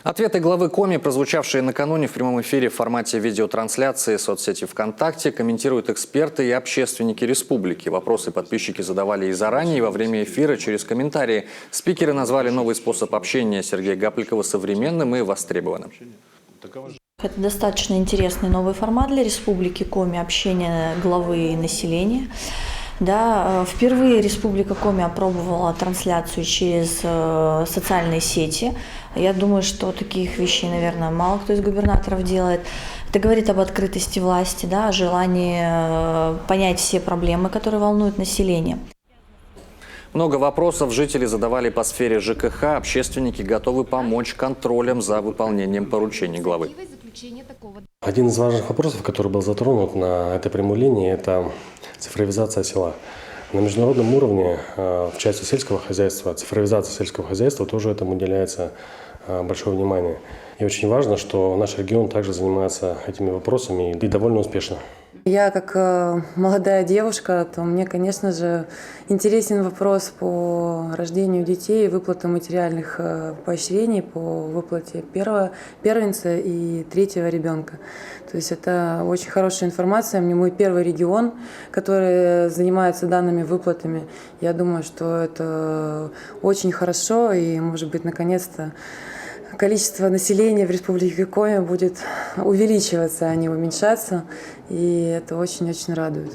Ответы главы Коми, прозвучавшие накануне в прямом эфире в формате видеотрансляции соцсети ВКонтакте, комментируют эксперты и общественники республики. Вопросы подписчики задавали и заранее, и во время эфира через комментарии. Спикеры назвали новый способ общения Сергея Гапликова современным и востребованным. Это достаточно интересный новый формат для Республики Коми – общение главы и населения. Да, впервые Республика Коми опробовала трансляцию через социальные сети. Я думаю, что таких вещей, наверное, мало кто из губернаторов делает. Это говорит об открытости власти, да, о желании понять все проблемы, которые волнуют население. Много вопросов жители задавали по сфере ЖКХ. Общественники готовы помочь контролем за выполнением поручений главы. Один из важных вопросов, который был затронут на этой прямой линии, это цифровизация села. На международном уровне в части сельского хозяйства, цифровизация сельского хозяйства тоже этому уделяется большое внимание. И очень важно, что наш регион также занимается этими вопросами и довольно успешно. Я как молодая девушка, то мне, конечно же, интересен вопрос по рождению детей, выплаты материальных поощрений по выплате первенца и третьего ребенка. То есть это очень хорошая информация. Мне мой первый регион, который занимается данными выплатами. Я думаю, что это очень хорошо и, может быть, наконец-то количество населения в Республике Коми будет увеличиваться, а не уменьшаться. И это очень-очень радует.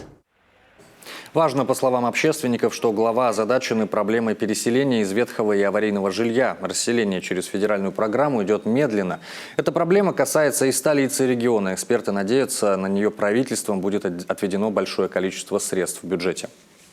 Важно, по словам общественников, что глава озадачены проблемой переселения из ветхого и аварийного жилья. Расселение через федеральную программу идет медленно. Эта проблема касается и столицы региона. Эксперты надеются, на нее правительством будет отведено большое количество средств в бюджете.